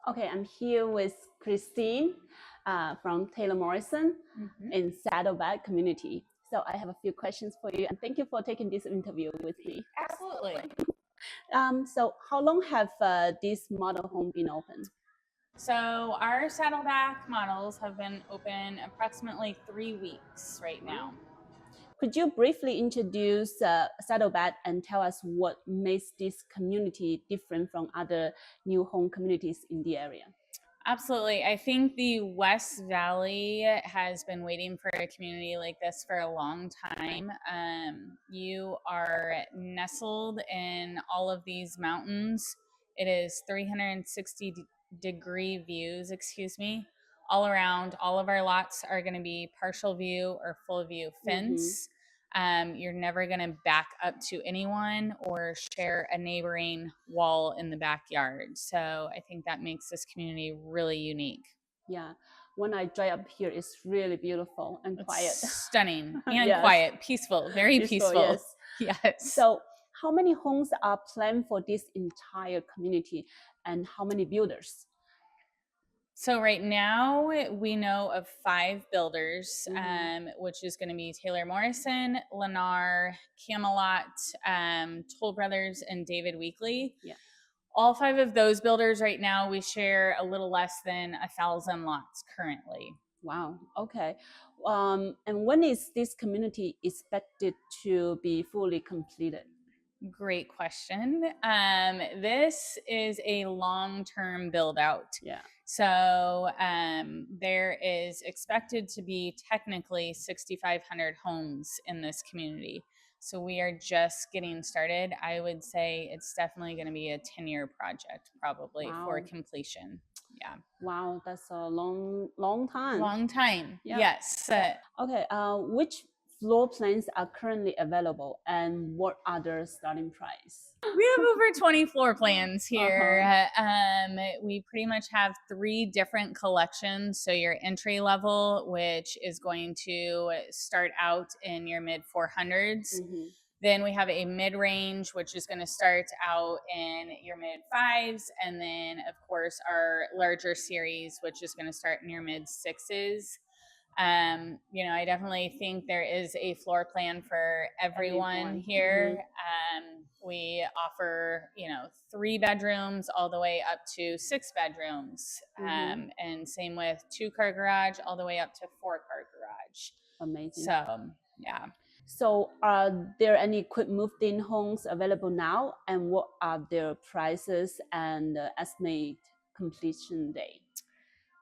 Okay, I'm here with Christine from Taylor Morrison in Saddleback community. So I have a few questions for you, and thank you for taking this interview with me. Absolutely. So how long have this model home been open? So our Saddleback models have been open approximately 3 weeks right now. Could you briefly introduce Saddleback and tell us what makes this community different from other new home communities in the area? Absolutely. I think the West Valley has been waiting for a community like this for a long time. You are nestled in all of these mountains. It is 360-degree views, all around. All of our lots are going to be partial view or full view fence. You're never going to back up to anyone or share a neighboring wall in the backyard. So I think that makes this community really unique. Yeah, when I drive up here, it's really beautiful and quiet. Stunning and quiet, peaceful, very peaceful. Yes. So how many homes are planned for this entire community and how many builders? So right now we know of 5 builders, which is going to be Taylor Morrison, Lennar, Camelot, Toll Brothers, and David Weekley. Yeah. All 5 of those builders right now, we share a little less than 1,000 lots currently. Wow. Okay. And when is this community expected to be fully completed? Great question. This is a long-term build out. Yeah. So there is expected to be technically 6,500 homes in this community. So we are just getting started. I would say it's definitely going to be a 10-year project probably for completion. Yeah. Wow, that's a long time. Long time. Yeah. Yes. Okay. Which floor plans are currently available and what are their starting price? We have over 20 floor plans here. We pretty much have 3 different collections. So your entry level, which is going to start out in your mid 400s. Then we have a mid-range, which is going to start out in your mid 5s. And then, of course, our larger series, which is going to start in your mid 6s. I definitely think there is a floor plan for everyone here. We offer, 3 bedrooms all the way up to 6 bedrooms. And same with 2-car garage all the way up to 4-car garage. Amazing. So, yeah. So are there any quick moved-in homes available now? And what are their prices and estimated completion date?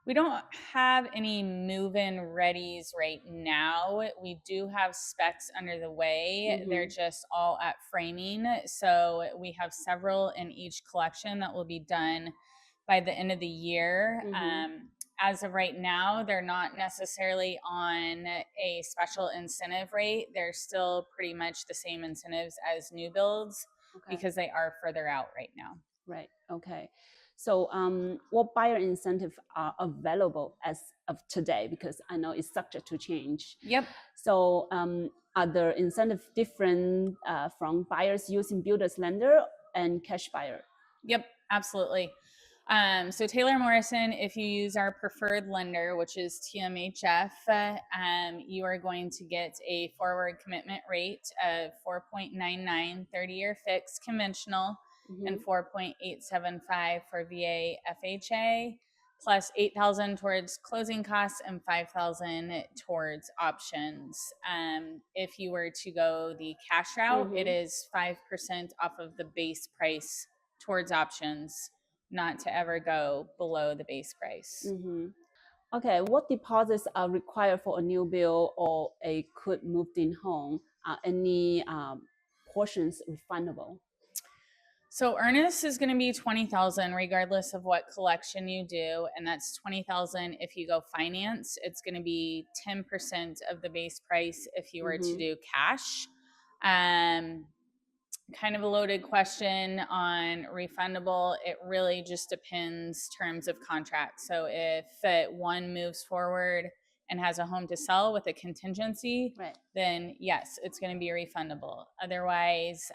We don't have any move-in readies right now. We do have specs under the way. They're just all at framing. So we have several in each collection that will be done by the end of the year. As of right now, they're not necessarily on a special incentive rate. They're still pretty much the same incentives as new builds because they are further out right now. Right. Okay. So what buyer incentives are available as of today? Because I know it's subject to change. Yep. So are the incentives different from buyers using builder's lender and cash buyer? Yep, absolutely. So Taylor Morrison, if you use our preferred lender, which is TMHF, you are going to get a forward commitment rate of 4.99 30-year fixed conventional and 4.875 for VA FHA, plus $8,000 towards closing costs and $5,000 towards options. If you were to go the cash route, it is 5% off of the base price towards options, not to ever go below the base price. Okay, what deposits are required for a new build or a quick moved-in home? Are any portions refundable? So earnest is going to be $20,000 regardless of what collection you do, and that's $20,000 if you go finance. It's going to be 10% of the base price if you were to do cash. Kind of a loaded question on refundable. It really just depends terms of contract. So if one moves forward and has a home to sell with a contingency, Right. then yes, it's going to be refundable. Otherwise,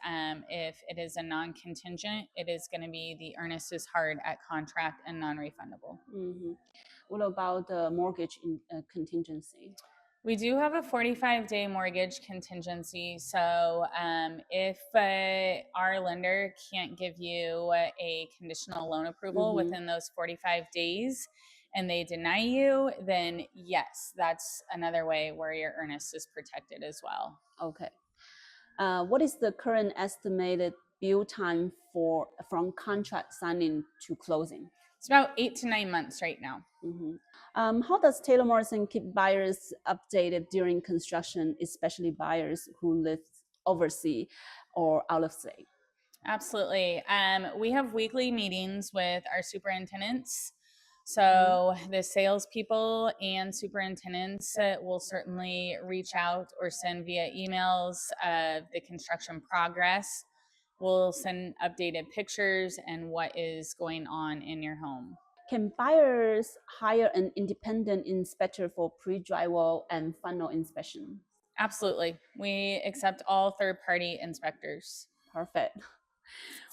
if it is a non-contingent, it is going to be the earnest is hard at contract and non-refundable. Mm-hmm. What about the mortgage contingency? We do have a 45-day mortgage contingency. So if our lender can't give you a conditional loan approval within those 45 days and they deny you, then yes, that's another way where your earnest is protected as well. Okay. What is the current estimated build time from contract signing to closing? It's about 8 to 9 months right now. How does Taylor Morrison keep buyers updated during construction, especially buyers who live overseas or out of state? Absolutely. We have weekly meetings with our superintendents. So the salespeople and superintendents will certainly reach out or send via emails of the construction progress. We'll send updated pictures and what is going on in your home. Can buyers hire an independent inspector for pre-drywall and final inspection? Absolutely. We accept all third-party inspectors. Perfect.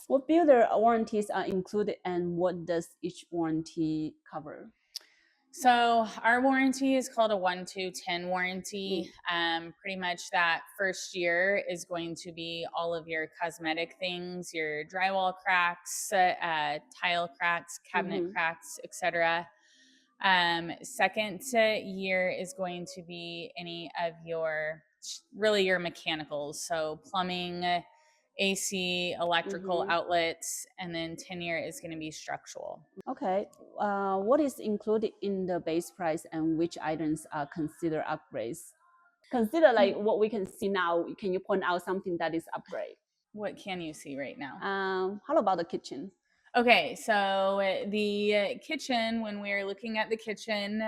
What builder warranties are included and what does each warranty cover? So our warranty is called a 1-2-10 warranty. Pretty much that first year is going to be all of your cosmetic things, your drywall cracks, tile cracks, cabinet cracks, etc. Second year is going to be any of your mechanicals, so plumbing, AC, electrical outlets, and then 10 year is going to be structural. Okay. What is included in the base price and which items are considered upgrades? Consider like what we can see now. Can you point out something that is upgrade? What can you see right now? How about the kitchen? Okay, so the kitchen, when we are looking at the kitchen,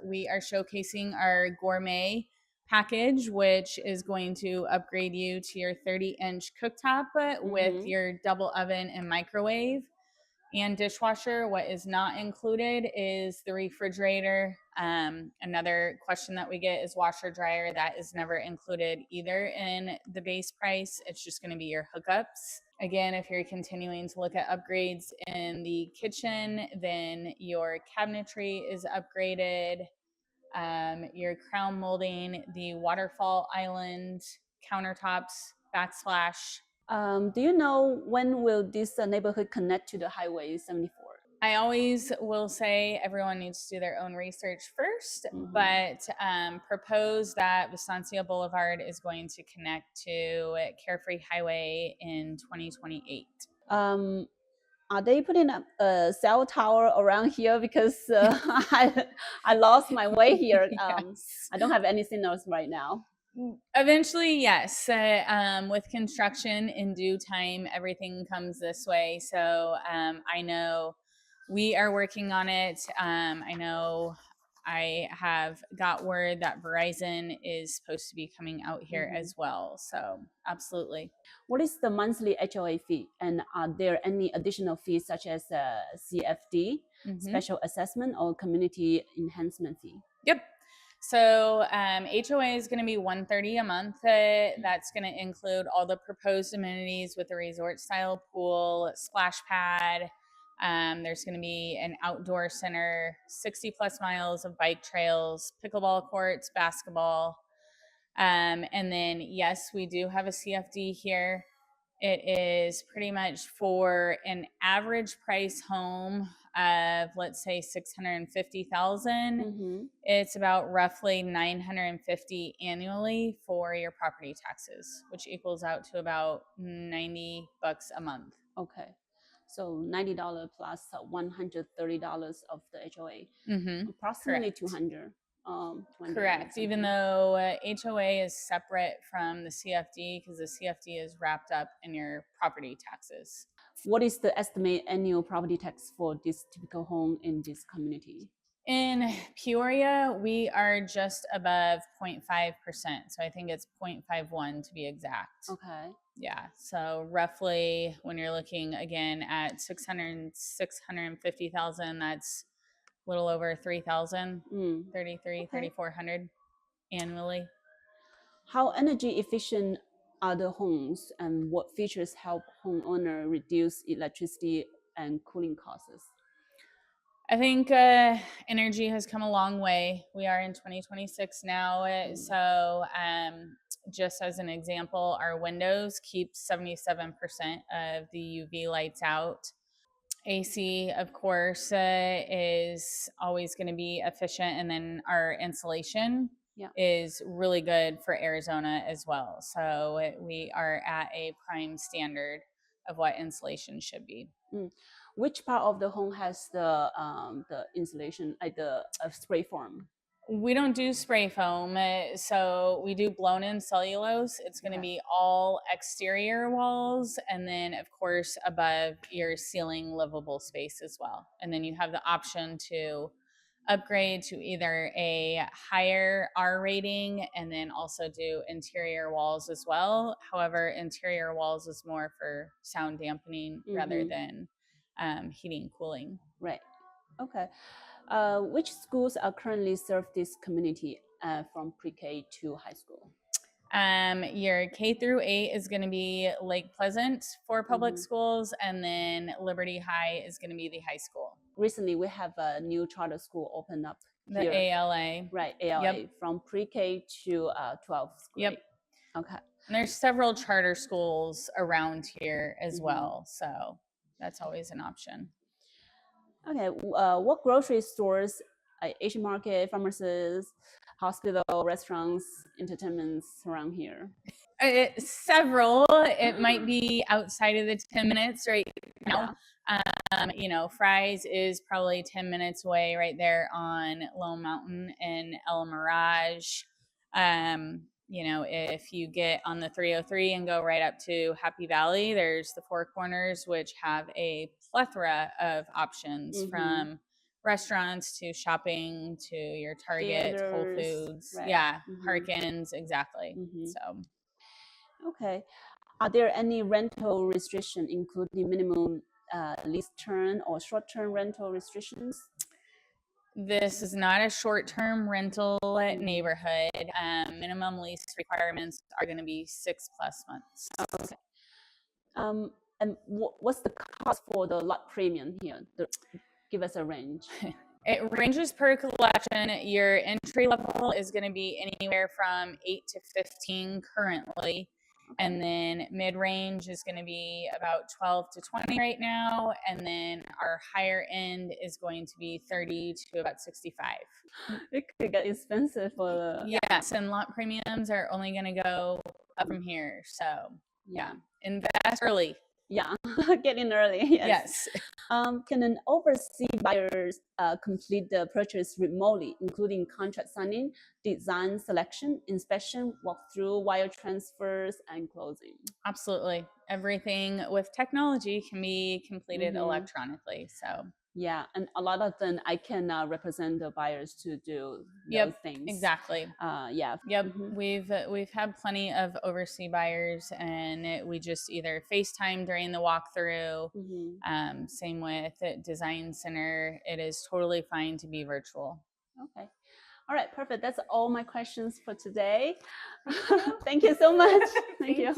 we are showcasing our gourmet package, which is going to upgrade you to your 30-inch cooktop with your double oven and microwave and dishwasher. What is not included is the refrigerator. Another question that we get is washer dryer. That is never included either in the base price. It's just going to be your hookups. Again, if you're continuing to look at upgrades in the kitchen, then your cabinetry is upgraded. Your crown molding, the waterfall island, countertops, backsplash. Do you know when will this neighborhood connect to the Highway 74? I always will say everyone needs to do their own research first, but propose that Vistancia Boulevard is going to connect to Carefree Highway in 2028. Are they putting up a cell tower around here? Because I lost my way here. Yes. I don't have any signals right now. Eventually, yes. With construction, in due time, everything comes this way. So I know we are working on it. I know I have got word that Verizon is supposed to be coming out here as well. So absolutely. What is the monthly HOA fee? And are there any additional fees such as CFD, special assessment, or community enhancement fee? Yep. So HOA is going to be $130 a month. That's going to include all the proposed amenities with a resort style pool, splash pad. There's going to be an outdoor center, 60 plus miles of bike trails, pickleball courts, basketball. And then, yes, we do have a CFD here. It is pretty much for an average price home of, let's say, $650,000. It's about roughly $950 annually for your property taxes, which equals out to about $90 a month. Okay. So $90 plus $130 of the HOA, approximately $200. Correct. Even though HOA is separate from the CFD because the CFD is wrapped up in your property taxes. What is the estimated annual property tax for this typical home in this community? In Peoria, we are just above 0.5%. So I think it's 0.51 to be exact. Okay. Yeah. So roughly when you're looking again at 650,000, that's little over 3,000, 3,400 annually. How energy efficient are the homes, and what features help homeowner reduce electricity and cooling costs? I think energy has come a long way. We are in 2026 now. So just as an example, our windows keep 77% of the UV lights out. AC, of course, is always going to be efficient. And then our insulation is really good for Arizona as well. So we are at a prime standard of what insulation should be. Which part of the home has the insulation, like the spray foam? We don't do spray foam, so we do blown in cellulose. It's going to be all exterior walls, and then of course above your ceiling livable space as well. And then you have the option to upgrade to either a higher R rating and then also do interior walls as well. However, interior walls is more for sound dampening rather than heating and cooling. Right. Okay. Which schools are currently serve this community from pre-K to high school? Your K through 8 is going to be Lake Pleasant for public schools, and then Liberty High is going to be the high school. Recently, we have a new charter school open up. The here. ALA. Right, ALA, from pre-K to 12th grade. Yep. Okay. And there's several charter schools around here as well, so that's always an option. Okay, what grocery stores, Asian market, pharmacies, hospital, restaurants, entertainments around here? Several. It might be outside of the 10 minutes right now. Fry's is probably 10 minutes away right there on Lone Mountain and El Mirage. If you get on the 303 and go right up to Happy Valley, there's the Four Corners, which have a plethora of options from restaurants to shopping to your Target, Theaters, Whole Foods. right. Yeah, Harkins, exactly. So. Okay. Are there any rental restrictions, including minimum lease term or short-term rental restrictions? This is not a short-term rental neighborhood. Minimum lease requirements are going to be 6+ months. Okay. And what's the cost for the lot premium here? Give us a range. It ranges per collection. Your entry level is going to be anywhere from 8 to 15 currently. And then mid-range is going to be about 12 to 20 right now. And then our higher end is going to be 30 to about 65. It could get expensive for the... Yes, and lot premiums are only going to go up from here. So, invest early. Yeah, get in early. Yes. Can an overseas buyer complete the purchase remotely, including contract signing, design selection, inspection, walkthrough, wire transfers, and closing? Absolutely. Everything with technology can be completed electronically. So. Yeah, and a lot of them I can represent the buyers to do those things. Exactly. Yep. We've had plenty of overseas buyers, and we just either FaceTime during the walkthrough. Same with Design Center. It is totally fine to be virtual. Okay. All right, perfect. That's all my questions for today. Thank you so much. Thank you.